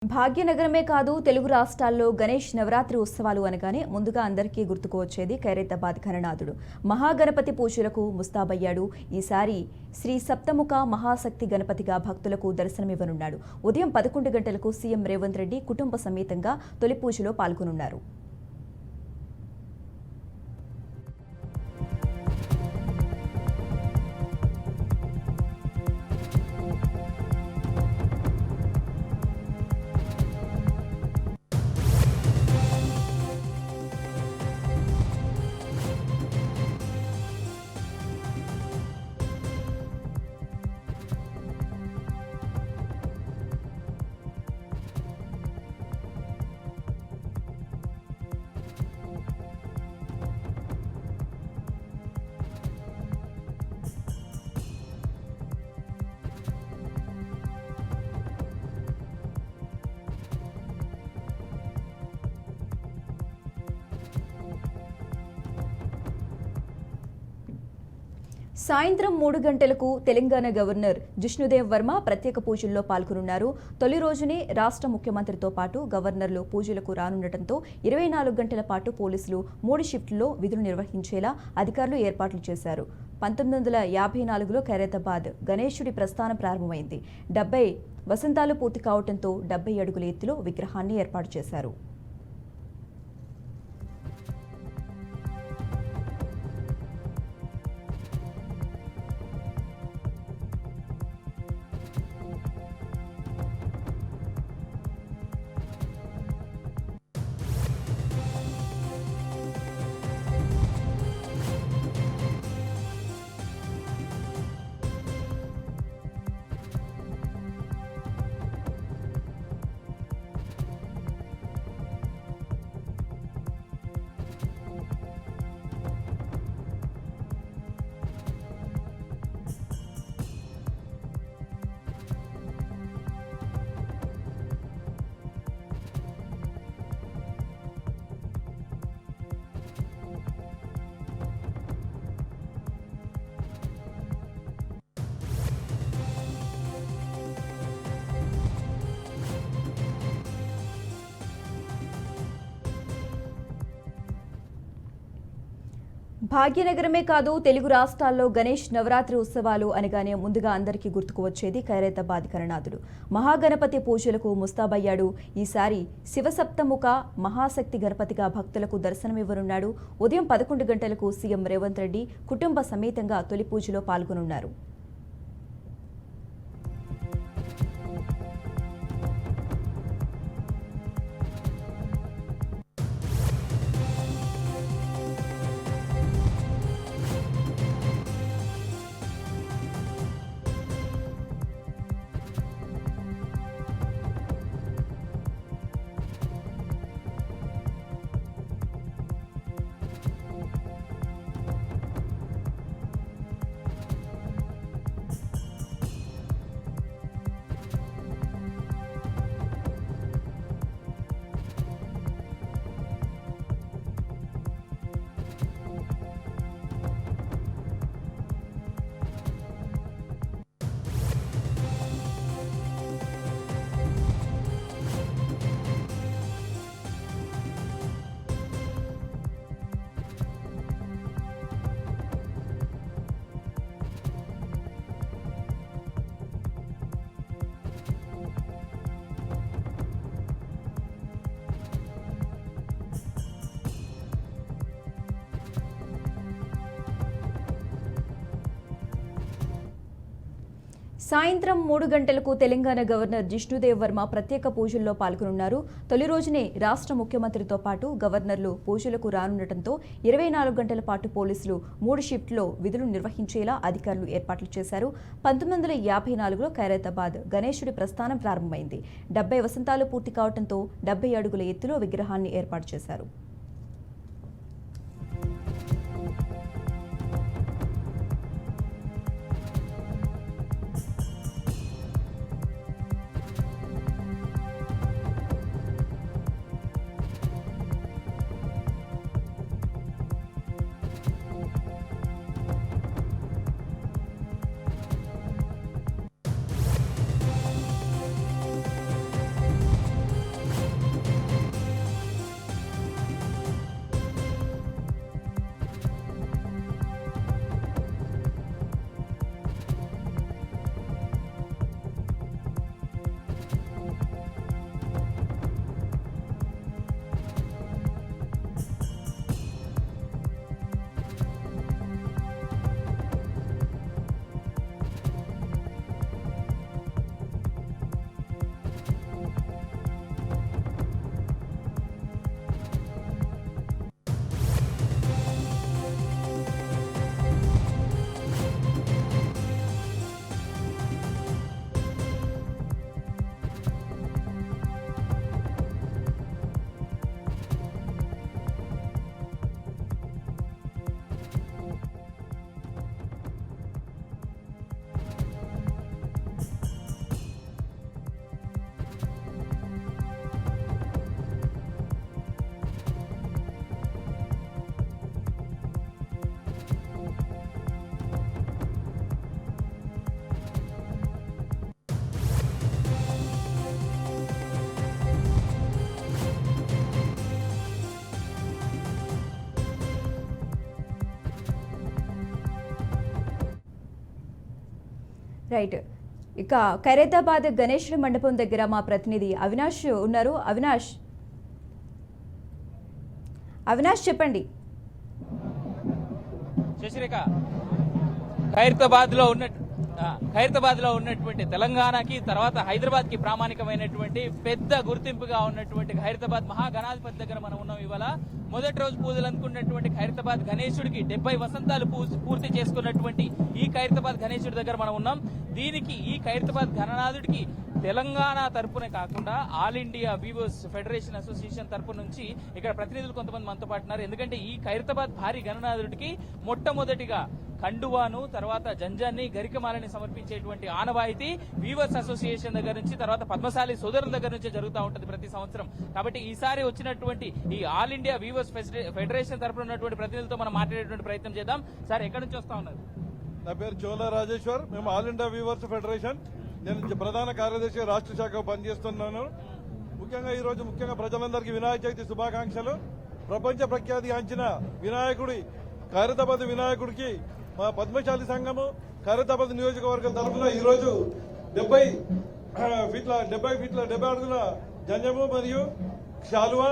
భాగ్యనగరమే కాదు తెలుగు రాష్ట్రాల్లో గణేష్ నవరాత్రి ఉత్సవాలు అనగానే ముందుగా అందరికీ గుర్తుకు వచ్చేది ఖైరతాబాద్ ఘననాథుడు. మహాగణపతి పూజలకు ముస్తాబయ్యాడు. ఈసారి శ్రీ సప్తముఖ మహాశక్తి గణపతిగా భక్తులకు దర్శనమివ్వనున్నాడు. ఉదయం 11 గంటలకు సీఎం రేవంత్ రెడ్డి కుటుంబ సమేతంగా తొలి పూజలో పాల్గొనున్నారు. సాయంత్రం 3 గంటలకు తెలంగాణ గవర్నర్ జిష్ణుదేవ్ వర్మ ప్రత్యేక పూజల్లో పాల్గొనున్నారు. తొలి రోజునే రాష్ట్ర ముఖ్యమంత్రితో పాటు గవర్నర్లు పూజలకు రానుండటంతో 24 గంటల పాటు పోలీసులు 3 షిఫ్టుల్లో విధులు నిర్వహించేలా అధికారులు ఏర్పాట్లు చేశారు. 1954లో ఖైరతాబాద్ గణేశుడి ప్రస్థానం ప్రారంభమైంది. 70 వసంతాలు పూర్తి కావడంతో 70 అడుగుల ఎత్తులో విగ్రహాన్ని ఏర్పాటు చేశారు. భాగ్యనగరమే కాదు తెలుగు రాష్ట్రాల్లో గణేష్ నవరాత్రి ఉత్సవాలు అనగానే ముందుగా అందరికీ గుర్తుకు వచ్చేది ఖైరతాబాద్ ఘననాథుడు. మహాగణపతి పూజలకు ముస్తాబయ్యాడు. ఈసారి శివసప్తముఖ మహాశక్తి గణపతిగా భక్తులకు దర్శనమివ్వనున్నాడు. ఉదయం 11 గంటలకు సీఎం రేవంత్ రెడ్డి కుటుంబ సమేతంగా తొలి పూజలో పాల్గొనున్నారు. సాయంత్రం 3 గంటలకు తెలంగాణ గవర్నర్ జిష్ణుదేవ్ వర్మ ప్రత్యేక పూజల్లో పాల్గొనున్నారు. తొలి రోజునే రాష్ట్ర ముఖ్యమంత్రితో పాటు గవర్నర్లు పూజలకు రానుండటంతో 24 గంటల పాటు పోలీసులు 3 షిఫ్టుల్లో విధులు నిర్వహించేలా అధికారులు ఏర్పాట్లు చేశారు. 1954లో ఖైరతాబాద్ గణేశుడి ప్రస్థానం ప్రారంభమైంది. 70 వసంతాలు పూర్తి కావడంతో 70 అడుగుల ఎత్తులో విగ్రహాన్ని ఏర్పాటు చేశారు. రైట్. ఇక ఖైరతాబాద్ గణేశుడి మండపం దగ్గర మా ప్రతినిధి అవినాష్ ఉన్నారు. అవినాష్ చెప్పండి. శశిరేఖ, ఖైరతాబాద్ లో ఉన్నటువంటి తెలంగాణకి తర్వాత హైదరాబాద్ కి ప్రామాణికమైనటువంటి పెద్ద గుర్తింపుగా ఉన్నటువంటి ఖైరతాబాద్ మహాగణాధిపతి దగ్గర మనం ఉన్నాం. ఇవాళ మొదటి రోజు పూజలు అనుకున్నటువంటి ఖైరతాబాద్ గణేశుడికి 70 వసంతాలు పూర్తి చేసుకున్నటువంటి ఈ ఖైరతాబాద్ గణేశుడి దగ్గర మనం ఉన్నాం. దీనికి ఈ ఖైరతాబాద్ గణనాథుడికి తెలంగాణ తరపునే కాకుండా all India weavers federation association తరపు నుంచి ఇక్కడ ప్రతినిధులు కొంతమంది మనతో పాటు ఉన్నారు. ఎందుకంటే ఈ ఖైరతాబాద్ భారీ గణనాథుడికి మొట్టమొదటిగా కండువాను, తర్వాత జంజాన్ని, గరికమాలని సమర్పించేటువంటి ఆనవాయితీ వీవర్స్ అసోసియేషన్ దగ్గర నుంచి, తర్వాత పద్మశాలి సోదరుల దగ్గర నుంచి జరుగుతూ ఉంటుంది ప్రతి సంవత్సరం. కాబట్టి ఈసారి వచ్చినటువంటి ఈ ఆల్ ఇండియా వీవర్స్ ఫెడరేషన్ తరపున ఉన్నటువంటి ప్రతినిధులతో మనం మాట్లాడేటువంటి ప్రయత్నం చేద్దాం. సార్, ఎక్కడి నుంచి వస్తా ఉన్నారు? నా పేరు చోళ రాజేశ్వర్. మేము ఆల్ ఇండియా వీవర్స్ ఫెడరేషన్, నేను ప్రధాన కార్యదర్శి రాష్ట్ర శాఖ పనిచేస్తున్నాను. ముఖ్యంగా ప్రజలందరికీ వినాయక చవితి శుభాకాంక్షలు. ప్రపంచ ప్రఖ్యాతిగాంచిన వినాయకుడి ఖైరతాబాద్ వినాయకుడికి మా పద్మశాలి సంఘము ఖైరతాబాద్ నియోజకవర్గం తరఫున ఈరోజు 70 అడుగుల జంజము మరియు శాలువా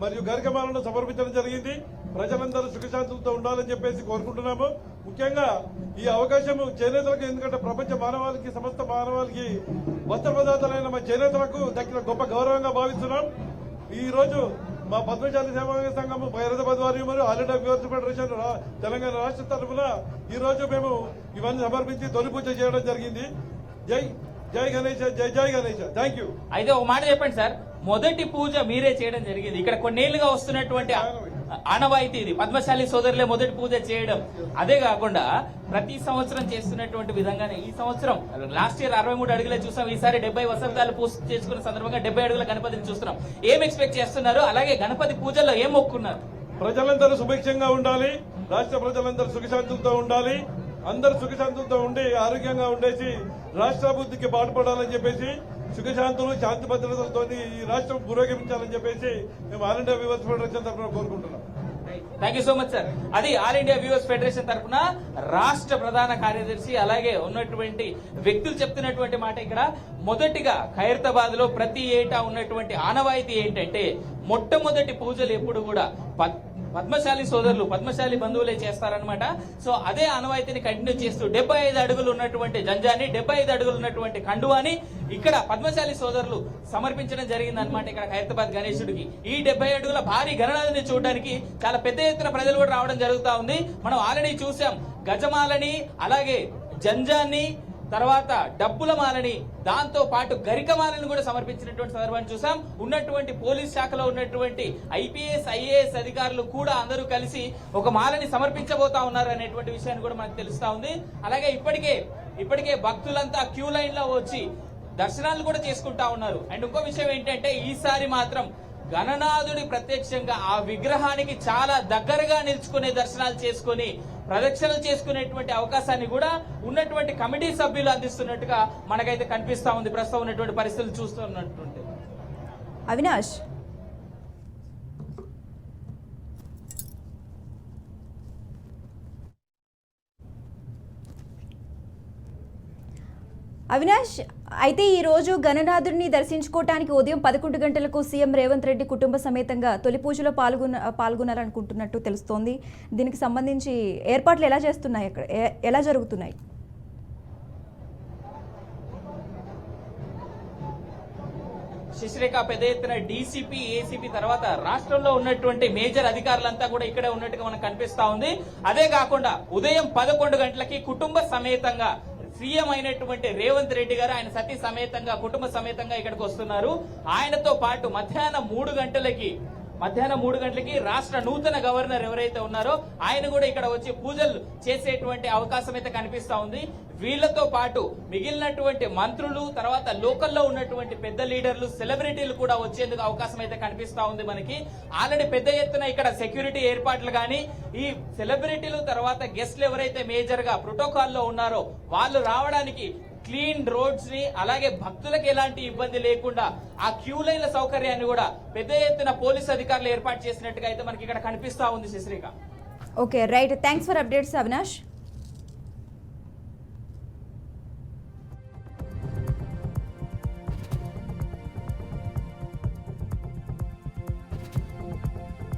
మరియు గరికమాలను సమర్పించడం జరిగింది. ప్రజలందరూ సుఖశాంతులతో ఉండాలని చెప్పేసి కోరుకుంటున్నాము. ముఖ్యంగా ఈ అవకాశం చేనేతలకు, ఎందుకంటే ప్రపంచ మానవాళికి, సమస్త మానవాళికి వస్త్ర ప్రదాతలైన మా చేనేతలకు దక్కిన గొప్ప గౌరవంగా భావిస్తున్నాం. ఈ రోజు మా పద్మశాలి సేవా సంఘం ఖైరతాబాద్ వారి మరియు all India viewers federation Telangana రాష్ట్ర తరఫున ఈ రోజు మేము ఇవన్నీ సమర్పించి తొలి పూజ చేయడం జరిగింది. జై గణేష, జై గణేష. Thank you. అయితే ఒక మాట చెప్పండి సార్, మొదటి పూజ మీరే చేయడం జరిగింది. ఇక్కడ కొన్నేళ్లుగా వస్తున్నటువంటి ఆనవాయితీ ఇది, పద్మశాలి సోదరులే మొదటి పూజ చేయడం. అదే కాకుండా ప్రతి సంవత్సరం చేస్తున్నటువంటి విధంగానే ఈ సంవత్సరం లాస్ట్ ఇయర్ 63 అడుగులే చూసాం. ఈసారి 70 వసంతాలు పూర్తి చేసుకున్న సందర్భంగా 70 అడుగుల గణపతిని చూస్తున్నాం. ఏం ఎక్స్పెక్ట్ చేస్తున్నారు? అలాగే గణపతి పూజల్లో ఏం మొక్కున్నారు? ప్రజలందరూ సుభిక్షంగా ఉండాలి, రాష్ట్ర ప్రజలందరూ సుఖశాంతులతో ఉండాలి, అందరూ సుఖశాంతులతో ఉండి ఆరోగ్యంగా ఉండేసి రాష్ట్రాభివృద్ధికి పాటుపడాలని చెప్పేసి, సుఖశాంతులు శాంతి భద్రతలతో ఈ రాష్ట్రం పురోగమించాలని చెప్పేసి మేము ఆల్ ఇండియా వ్యూవర్స్ ఫెడరేషన్ తరఫున కోరుకుంటున్నాం. Thank you so much sir. అది ఆల్ ఇండియా వ్యూవర్స్ ఫెడరేషన్ తరఫున రాష్ట్ర ప్రధాన కార్యదర్శి అలాగే ఉన్నటువంటి వ్యక్తులు చెప్తున్నటువంటి మాట. ఇక్కడ మొదటిగా ఖైరతాబాద్ లో ప్రతి ఏటా ఉన్నటువంటి ఆనవాయితీ ఏంటంటే మొట్టమొదటి పూజలు ఎప్పుడు కూడా పద్మశాలి సోదరులు, పద్మశాలి బంధువులే చేస్తారనమాట. సో అదే ఆనవాయితీని కంటిన్యూ చేస్తూ 75 అడుగులు ఉన్నటువంటి జంజాన్ని, 75 అడుగులు ఉన్నటువంటి కండువాని ఇక్కడ పద్మశాలి సోదరులు సమర్పించడం జరిగిందనమాట. ఇక్కడ ఖైరతాబాద్ గణేశుడికి ఈ 70 అడుగుల భారీ గణనాథుని చూడడానికి చాలా పెద్ద ఎత్తున ప్రజలు కూడా రావడం జరుగుతా ఉంది. మనం ఆల్రెడీ చూసాం గజమాలని, అలాగే జంజాన్ని, తర్వాత డబ్బుల మాలని, దాంతో పాటు గరికమాలను కూడా సమర్పించినటువంటి సందర్భాన్ని చూసాం. ఉన్నటువంటి పోలీస్ శాఖలో ఉన్నటువంటి IPS, IAS అధికారులు కూడా అందరూ కలిసి ఒక మాలని సమర్పించబోతా ఉన్నారు అనేటువంటి విషయాన్ని కూడా మనకు తెలుస్తా ఉంది. అలాగే ఇప్పటికే భక్తులంతా క్యూ లైన్ లో వచ్చి దర్శనాలు కూడా చేసుకుంటా ఉన్నారు. అండ్ ఇంకో విషయం ఏంటంటే ఈసారి మాత్రం గణనాథుడి ప్రత్యక్షంగా ఆ విగ్రహానికి చాలా దగ్గరగా నిల్చుకునే దర్శనాలు చేసుకుని ప్రదక్షిణలు చేసుకునేటువంటి అవకాశాన్ని కూడా ఉన్నటువంటి కమిటీ సభ్యులు అందిస్తున్నట్టుగా మనకైతే కనిపిస్తా ఉంది ప్రస్తుతం ఉన్నటువంటి పరిస్థితులు చూస్తున్నటువంటి. అవినాష్, అయితే ఈ రోజు గణనాథుడిని దర్శించుకోవడానికి ఉదయం 11 గంటలకు సీఎం రేవంత్ రెడ్డి కుటుంబ సమేతంగా తొలి పూజలో పాల్గొనాలనుకుంటున్నట్టు తెలుస్తోంది. దీనికి సంబంధించి ఏర్పాట్లు ఎలా చేస్తున్నాయి, అక్కడ ఎలా జరుగుతున్నాయి? శశిరేఖ, పెద్ద ఎత్తున DCP, ACP తర్వాత రాష్ట్రంలో ఉన్నటువంటి మేజర్ అధికారులంతా కూడా ఇక్కడే ఉన్నట్టుగా మనకు కనిపిస్తా ఉంది. అదే కాకుండా ఉదయం 11 గంటలకి కుటుంబ సమేతంగా సీఎం అయినటువంటి రేవంత్ రెడ్డి గారు ఆయన సతీ సమేతంగా కుటుంబ సమేతంగా ఇక్కడికి వస్తున్నారు. ఆయనతో పాటు మధ్యాహ్నం 3 గంటలకి రాష్ట్ర నూతన గవర్నర్ ఎవరైతే ఉన్నారో ఆయన కూడా ఇక్కడ వచ్చి పూజలు చేసేటువంటి అవకాశం అయితే కనిపిస్తా ఉంది. వీళ్లతో పాటు మిగిలినటువంటి మంత్రులు, తర్వాత లోకల్లో ఉన్నటువంటి పెద్ద లీడర్లు, సెలబ్రిటీలు కూడా వచ్చేందుకు అవకాశం అయితే కనిపిస్తా ఉంది మనకి. ఆల్రెడీ పెద్ద ఎత్తున ఇక్కడ సెక్యూరిటీ ఏర్పాట్లు గానీ, ఈ సెలబ్రిటీలు తర్వాత గెస్ట్లు ఎవరైతే మేజర్ గా ప్రోటోకాల్లో ఉన్నారో వాళ్ళు రావడానికి క్లీన్ రోడ్స్ ని, అలాగే భక్తులకు ఎలాంటి ఇబ్బంది లేకుండా ఆ క్యూ లైన్ల సౌకర్యాన్ని కూడా పెద్ద ఎత్తున పోలీస్ అధికారులు ఏర్పాటు చేసినట్టుగా అయితే మనకి ఇక్కడ కనిపిస్తా ఉంది. Sasirekha, okay, right. Thanks for updates Avinash.